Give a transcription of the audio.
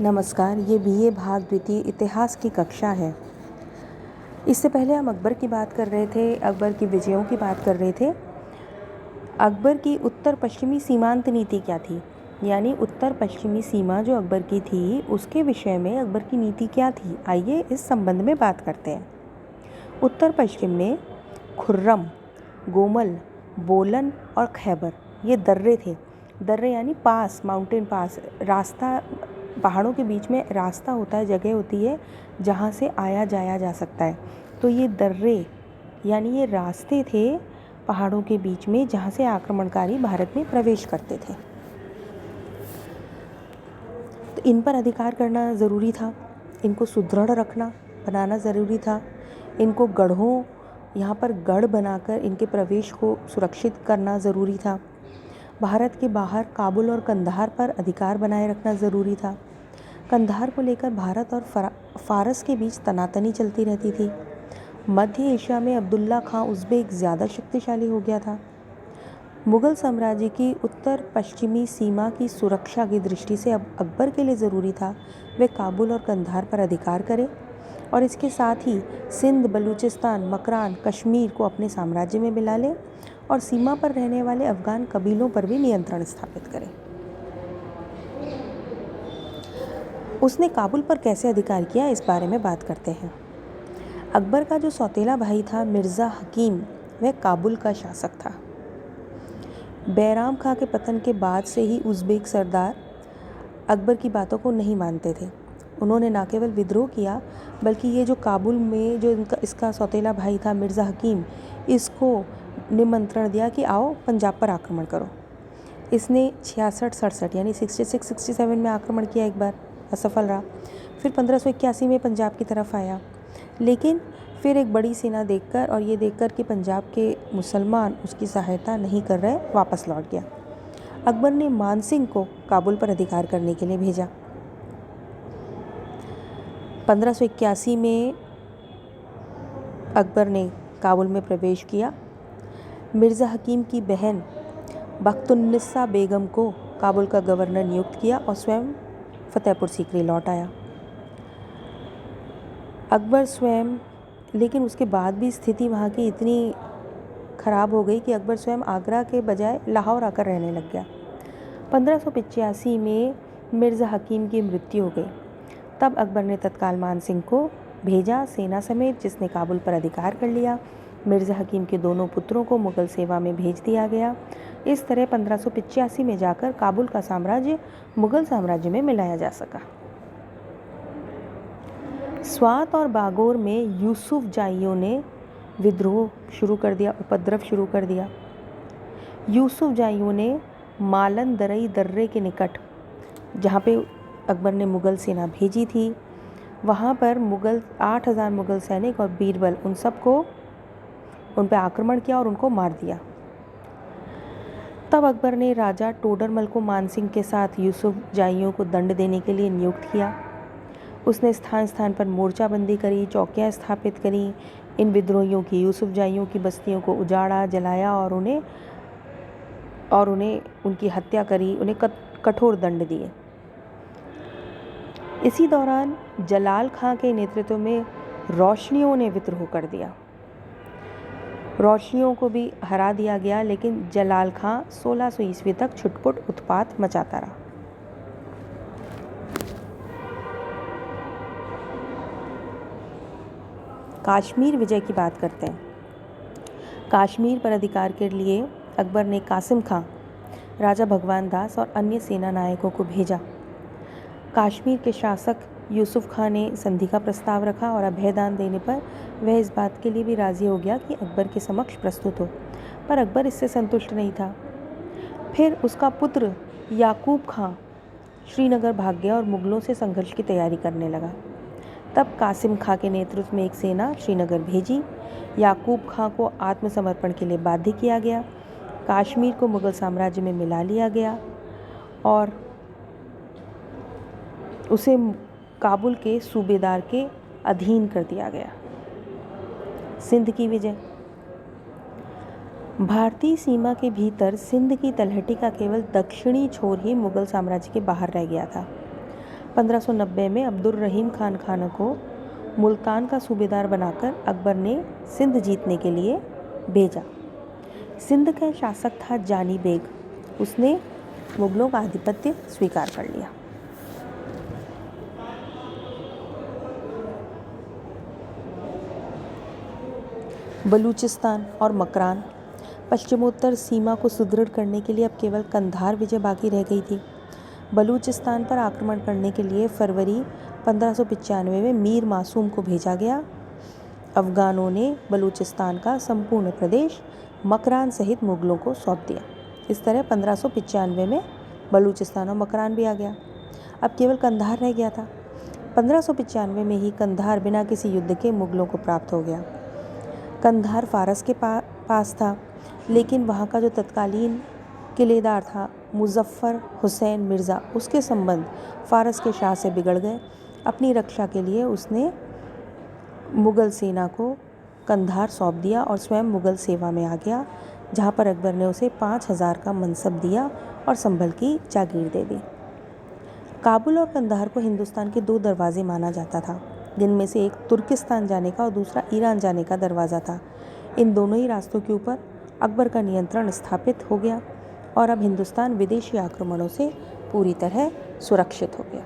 नमस्कार, ये बीए भाग द्वितीय इतिहास की कक्षा है। इससे पहले हम अकबर की बात कर रहे थे, अकबर की विजयों की बात कर रहे थे। अकबर की उत्तर पश्चिमी सीमांत नीति क्या थी, यानी उत्तर पश्चिमी सीमा जो अकबर की थी उसके विषय में अकबर की नीति क्या थी। आइए इस संबंध में बात करते हैं। उत्तर पश्चिम में खुर्रम, गोमल, बोलन और खैबर ये दर्रे थे। दर्रे यानी पास, माउंटेन पास, रास्ता, पहाड़ों के बीच में रास्ता होता है, जगह होती है जहाँ से आया जाया जा सकता है। तो ये दर्रे यानी ये रास्ते थे पहाड़ों के बीच में जहाँ से आक्रमणकारी भारत में प्रवेश करते थे। तो इन पर अधिकार करना ज़रूरी था, इनको सुदृढ़ रखना, बनाना ज़रूरी था। इनको गढ़ों, यहाँ पर गढ़ बनाकर इनके प्रवेश को सुरक्षित करना ज़रूरी था। भारत के बाहर काबुल और कंधार पर अधिकार बनाए रखना ज़रूरी था। कंधार को लेकर भारत और फारस के बीच तनातनी चलती रहती थी। मध्य एशिया में अब्दुल्ला खां उज़्बेक ज़्यादा शक्तिशाली हो गया था। मुग़ल साम्राज्य की उत्तर पश्चिमी सीमा की सुरक्षा की दृष्टि से अब अकबर के लिए ज़रूरी था वे काबुल और कंधार पर अधिकार करें और इसके साथ ही सिंध, बलूचिस्तान, मकरान, कश्मीर को अपने साम्राज्य में मिला लें और सीमा पर रहने वाले अफ़गान कबीलों पर भी नियंत्रण स्थापित करें। उसने काबुल पर कैसे अधिकार किया, इस बारे में बात करते हैं। अकबर का जो सौतेला भाई था मिर्ज़ा हकीम, वह काबुल का शासक था। बैराम खां के पतन के बाद से ही उज़्बेक सरदार अकबर की बातों को नहीं मानते थे। उन्होंने न केवल विद्रोह किया बल्कि ये जो काबुल में जो इसका सौतेला भाई था मिर्ज़ा हकीम, इसको निमंत्रण दिया कि आओ पंजाब पर आक्रमण करो। इसने 66-67 यानी 66-67 में आक्रमण किया, एक बार असफल रहा। फिर 1581 में पंजाब की तरफ आया, लेकिन फिर एक बड़ी सेना देखकर और ये देखकर कि पंजाब के मुसलमान उसकी सहायता नहीं कर रहे, वापस लौट गया। अकबर ने मानसिंह को काबुल पर अधिकार करने के लिए भेजा। 1581 में अकबर ने काबुल में प्रवेश किया। मिर्ज़ा हकीम की बहन बख्तुन्निसा बेगम को काबुल का गवर्नर नियुक्त किया और स्वयं फतेहपुर सीकरी लौट आया। अकबर स्वयं, लेकिन उसके बाद भी स्थिति वहाँ की इतनी ख़राब हो गई कि अकबर स्वयं आगरा के बजाय लाहौर आकर रहने लग गया। 1585 में मिर्ज़ा हकीम की मृत्यु हो गई। तब अकबर ने तत्काल मानसिंह को भेजा सेना समेत, जिसने काबुल पर अधिकार कर लिया। मिर्ज़ा हकीम के दोनों पुत्रों को मुग़ल सेवा में भेज दिया गया। इस तरह 1585 में जाकर काबुल का साम्राज्य मुग़ल साम्राज्य में मिलाया जा सका। स्वात और बागोर में यूसुफ जाइयों ने विद्रोह शुरू कर दिया, उपद्रव शुरू कर दिया। यूसुफ जाइयों ने मालन दरई दर्रे के निकट, जहाँ पे अकबर ने मुग़ल सेना भेजी थी, वहाँ पर 8000 मुग़ल सैनिक और बीरबल उन पर आक्रमण किया और उनको मार दिया। तब अकबर ने राजा टोडरमल को मानसिंह के साथ यूसुफ जाइयों को दंड देने के लिए नियुक्त किया। उसने स्थान स्थान पर मोर्चाबंदी करी, चौकियाँ स्थापित करी, इन विद्रोहियों की, यूसुफ जाइयों की बस्तियों को उजाड़ा, जलाया और उन्हें उनकी हत्या करी, उन्हें कठोर दंड दिए। इसी दौरान जलाल खां के नेतृत्व में रोशनियों ने विद्रोह कर दिया। रोशनियों को भी हरा दिया गया, लेकिन जलाल खां 1600 ईस्वी तक छुटपुट उत्पात मचाता रहा। कश्मीर विजय की बात करते हैं। कश्मीर पर अधिकार के लिए अकबर ने कासिम खां, राजा भगवान दास और अन्य सेना नायकों को भेजा। कश्मीर के शासक यूसुफ खां ने संधि का प्रस्ताव रखा और अभयदान देने पर वह इस बात के लिए भी राज़ी हो गया कि अकबर के समक्ष प्रस्तुत हो, पर अकबर इससे संतुष्ट नहीं था। फिर उसका पुत्र याकूब खां श्रीनगर भाग गया और मुग़लों से संघर्ष की तैयारी करने लगा। तब कासिम खां के नेतृत्व में एक सेना श्रीनगर भेजी। याकूब खां को आत्मसमर्पण के लिए बाध्य किया गया। कश्मीर को मुग़ल साम्राज्य में मिला लिया गया और उसे काबुल के सूबेदार के अधीन कर दिया गया। सिंध की विजय। भारतीय सीमा के भीतर सिंध की तलहटी का केवल दक्षिणी छोर ही मुग़ल साम्राज्य के बाहर रह गया था। 1590 में अब्दुल रहीम खान खान को मुल्तान का सूबेदार बनाकर अकबर ने सिंध जीतने के लिए भेजा। सिंध का शासक था जानी बेग। उसने मुगलों का आधिपत्य स्वीकार कर लिया। बलूचिस्तान और मकरान। पश्चिमोत्तर सीमा को सुदृढ़ करने के लिए अब केवल कंधार विजय बाकी रह गई थी। बलूचिस्तान पर आक्रमण करने के लिए फरवरी 1595 में मीर मासूम को भेजा गया। अफगानों ने बलूचिस्तान का संपूर्ण प्रदेश मकरान सहित मुगलों को सौंप दिया। इस तरह 1595 में बलूचिस्तान और मकरान भी आ गया। अब केवल कंधार रह गया था। 1595 में ही कंधार बिना किसी युद्ध के मुगलों को प्राप्त हो गया। कंधार फारस के पास था, लेकिन वहाँ का जो तत्कालीन किलेदार था मुज़फ़्फ़र हुसैन मिर्ज़ा, उसके संबंध फारस के शाह से बिगड़ गए। अपनी रक्षा के लिए उसने मुग़ल सेना को कंधार सौंप दिया और स्वयं मुग़ल सेवा में आ गया, जहाँ पर अकबर ने उसे 5000 का मनसब दिया और संभल की जागीर दे दी। काबुल और कंधार को हिंदुस्तान के 2 दरवाजे माना जाता था, जिनमें से एक तुर्किस्तान जाने का और दूसरा ईरान जाने का दरवाज़ा था। इन दोनों ही रास्तों के ऊपर अकबर का नियंत्रण स्थापित हो गया और अब हिंदुस्तान विदेशी आक्रमणों से पूरी तरह सुरक्षित हो गया।